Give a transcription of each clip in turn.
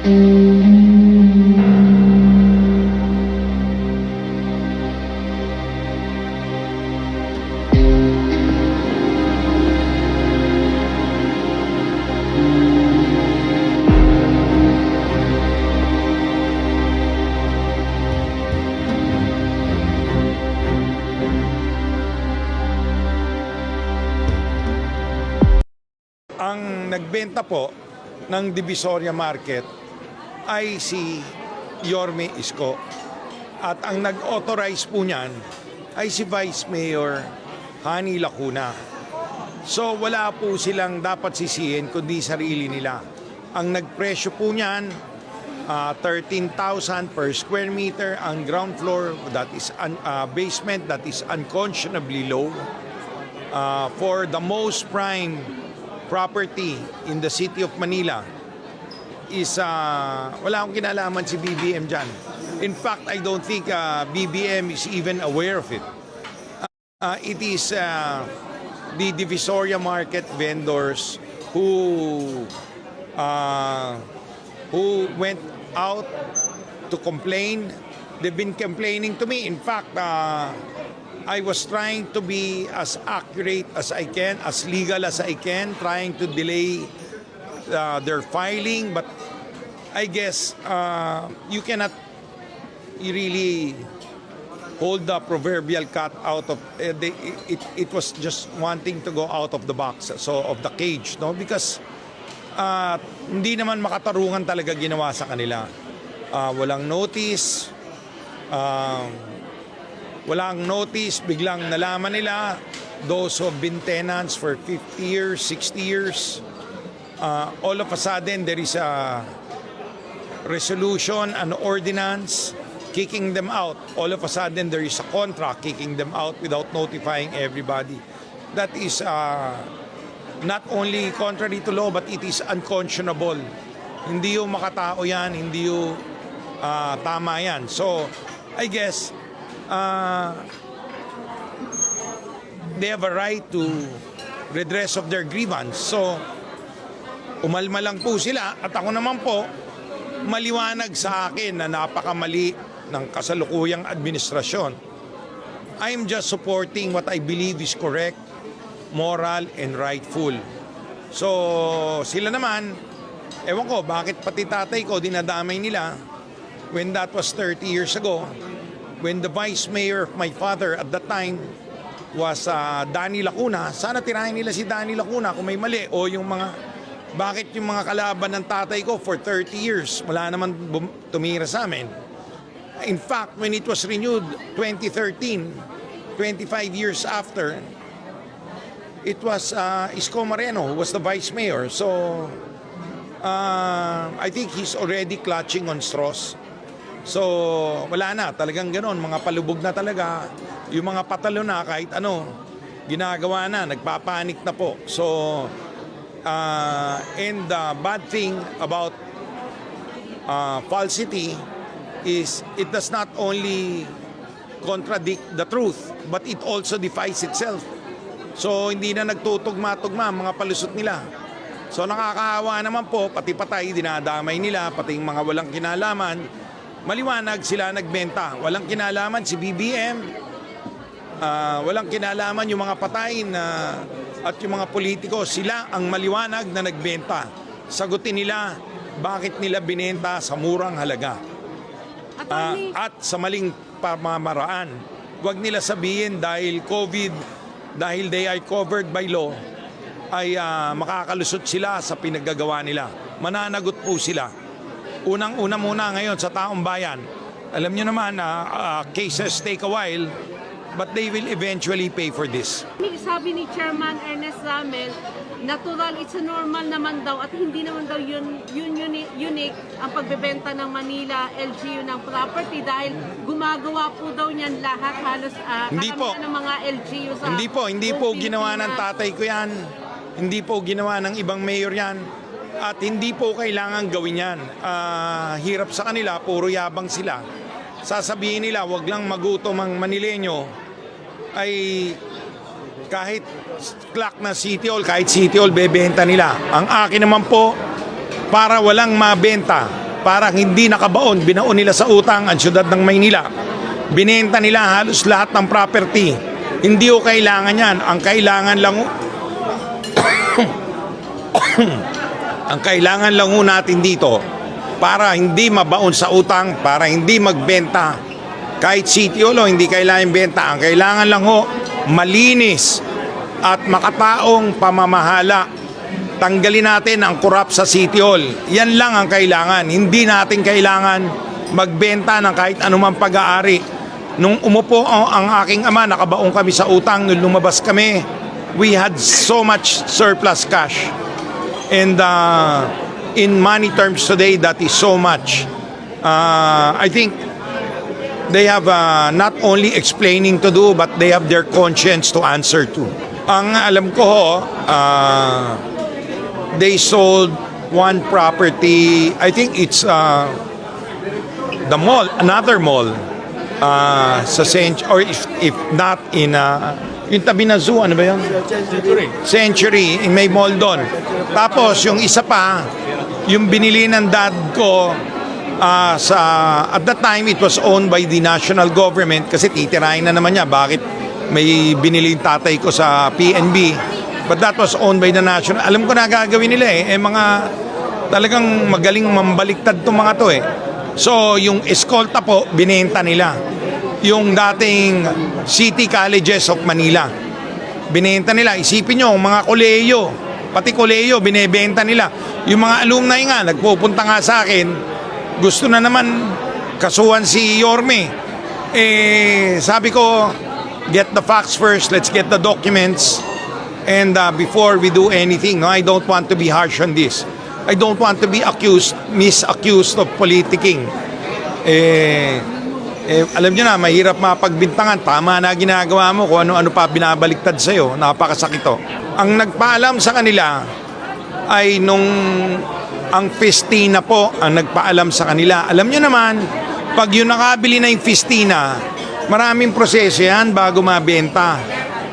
Ang nagbenta po ng Divisoria Market ay si Yorme Isko. At ang nag-authorize po niyan ay si Vice Mayor Hani Lacuna. So wala po silang dapat sisihin kundi sarili nila. Ang nagpresyo po niyan, 13,000 per square meter. Ang ground floor, that is basement, that is unconscionably low. For the most prime property in the city of Manila is wala akong kinalaman si BBM dyan. In fact, I don't think BBM is even aware of it. It is the Divisoria Market vendors who went out to complain. They've been complaining to me. In fact, I was trying to be as accurate as I can, as legal as I can, trying to delay their filing. But I guess you cannot really hold the proverbial cat out of it was just wanting to go out of the box, so of the cage, no? Because hindi naman makatarungan talaga ginawa sa kanila. Walang notice. Walang notice, biglang nalaman nila, those who have been tenants for 50 years, 60 years, all of a sudden there is a resolution, an ordinance kicking them out. All of a sudden there is a contract kicking them out without notifying everybody. That is not only contrary to law, but it is unconscionable. Hindi yung makatao yan, hindi yung tama yan. So, I guess, they have a right to redress of their grievance. So, umalma lang po sila at ako naman po, maliwanag sa akin na napakamali ng kasalukuyang administrasyon. I am just supporting what I believe is correct, moral, and rightful. So, sila naman, ewan ko, bakit pati tatay ko dinadamay nila when that was 30 years ago. When the vice mayor of my father at that time was Danny Lacuna, sana tirahin nila si Danny Lacuna kung may mali. O yung bakit yung mga kalaban ng tatay ko for 30 years, wala naman tumira sa amin. In fact, when it was renewed 2013, 25 years after, it was Isko Moreno who was the vice mayor. So, I think he's already clutching on straws. So, wala na. Talagang ganon. Mga palubog na talaga. Yung mga patalo na kahit ano, ginagawa na. Nagpapanik na po. So, and the bad thing about falsity is it does not only contradict the truth, but it also defies itself. So, hindi na nagtutugma-tugma mga palusot nila. So, nakakaawa naman po, pati patay, dinadamay nila, pati yung mga walang kinalaman. Maliwanag sila nagbenta. Walang kinalaman si BBM. Walang kinalaman yung mga patay at yung mga politiko. Sila ang maliwanag na nagbenta. Sagutin nila bakit nila binenta sa murang halaga. At sa maling pamamaraan. Huwag nila sabihin dahil COVID, dahil they are covered by law, ay makakalusot sila sa pinaggagawa nila. Mananagot po sila. Unang-una muna ngayon sa taong bayan. Alam nyo naman, cases take a while, but they will eventually pay for this. Sabi ni Chairman Ernest Ramel, natural, it's a normal naman daw at hindi naman daw yun unique ang pagbebenta ng Manila LGU ng property dahil gumagawa po daw niyan lahat halos karamihan ng mga LGU sa Hindi po ginawa ng tatay ko yan. Hindi po ginawa ng ibang mayor yan. At hindi po kailangan gawin yan. Hirap sa kanila, puro yabang sila. Sasabihin nila, wag lang magutom ang Manileño, ay kahit clock na City Hall, kahit City Hall, bebenta nila. Ang akin naman po, para walang mabenta, parang hindi nakabaon, binaon nila sa utang ang siyudad ng Maynila. Binenta nila halos lahat ng property. Hindi o kailangan yan. Ang kailangan lang ang kailangan lang natin dito para hindi mabaon sa utang, para hindi magbenta. Kahit City Hall, hindi kailangan benta. Ang kailangan lang malinis at makataong pamamahala. Tanggalin natin ang corrupt sa City Hall. Yan lang ang kailangan. Hindi natin kailangan magbenta ng kahit anumang pag-aari. Nung umupo ang aking ama, nakabaong kami sa utang. Nung lumabas kami, we had so much surplus cash. And in money terms today, that is so much. I think they have not only explaining to do, but they have their conscience to answer to. Ang alam ko, they sold one property. I think it's the mall, another mall sa or if not in yung tabi na zoo, ano ba yun? Century, may mall doon. Tapos yung isa pa, yung binili ng dad ko at that time it was owned by the national government kasi titirahin na naman niya bakit may binili yung tatay ko sa PNB. But that was owned by the national. Alam ko na gagawin nila mga talagang magaling mambaliktad tong mga to So yung eskolta po, binenta nila. Yung dating City Colleges of Manila, binenta nila. Isipin nyo, mga koleyo, pati koleyo, binebenta nila. Yung mga alumni nga, nagpupunta nga sa akin, gusto na naman kasuhan si Yorme. Sabi ko, get the facts first, let's get the documents. And before we do anything, no, I don't want to be harsh on this. I don't want to be misaccused of politicking. Alam nyo na, mahirap mapagbintangan. Tama na ginagawa mo kung ano-ano pa binabaliktad sa'yo. Napakasakit to. Ang nagpaalam sa kanila ay nung ang Festina po ang nagpaalam sa kanila. Alam nyo naman, pag yung nakabili na yung Festina, maraming proseso yan bago mabenta.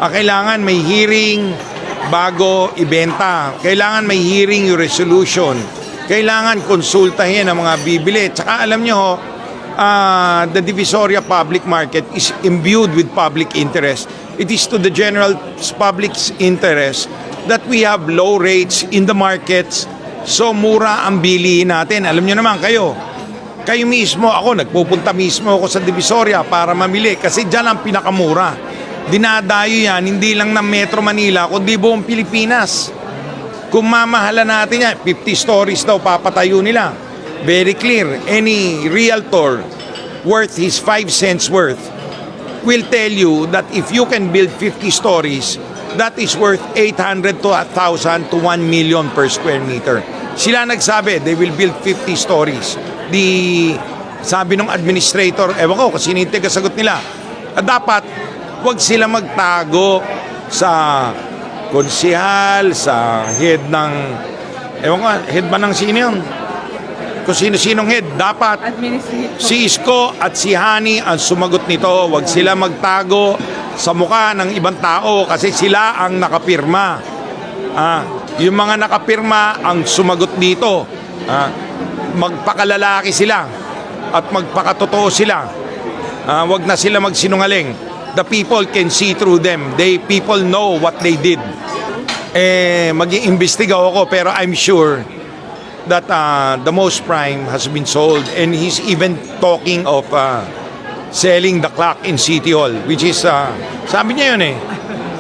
Kailangan may hearing bago ibenta. Kailangan may hearing yung resolution. Kailangan konsultahin ang mga bibili. Tsaka alam nyo the Divisoria public market is imbued with public interest. It is to the general public's interest that we have low rates in the markets, so mura ang bilihin natin. Alam nyo naman kayo mismo, ako nagpupunta mismo ako sa Divisoria para mamili kasi dyan ang pinakamura. Dinadayo yan, hindi lang ng Metro Manila, kundi buong Pilipinas. Kung mamahala natin yan, 50 stories daw papatayo nila. Very clear, any realtor worth his 5 cents worth will tell you that if you can build 50 stories, that is worth 800 to 1,000 to 1 million per square meter. Sila nagsabi, they will build 50 stories. Sabi ng administrator, ewan ko kasi hindi kasagot nila, dapat wag sila magtago sa konsehal, sa head ng, ewan ko, head ba ng sino yun? Kung sino-sinong head, dapat si Isko at si Hani ang sumagot nito. Huwag sila magtago sa mukha ng ibang tao kasi sila ang nakapirma. Yung mga nakapirma ang sumagot dito. Magpakalalaki sila at magpakatotoo sila. Huwag na sila magsinungaling. The people can see through them. People know what they did. Mag-iimbestiga ako pero I'm sure that the most prime has been sold, and he's even talking of selling the clock in City Hall, which is sabi niya yun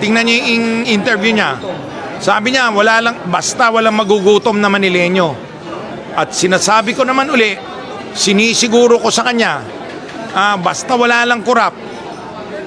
tingnan niyo yung interview niya, sabi niya basta walang magugutom na Manileño. At sinasabi ko naman uli, sinisiguro ko sa kanya, basta wala lang korap,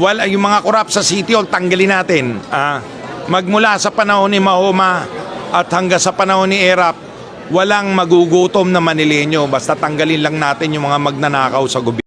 yung mga korap sa City Hall tanggalin natin, magmula sa panahon ni Mahoma at hanggang sa panahon ni Erap, walang magugutom na Manileño, basta tanggalin lang natin yung mga magnanakaw sa gobyerno.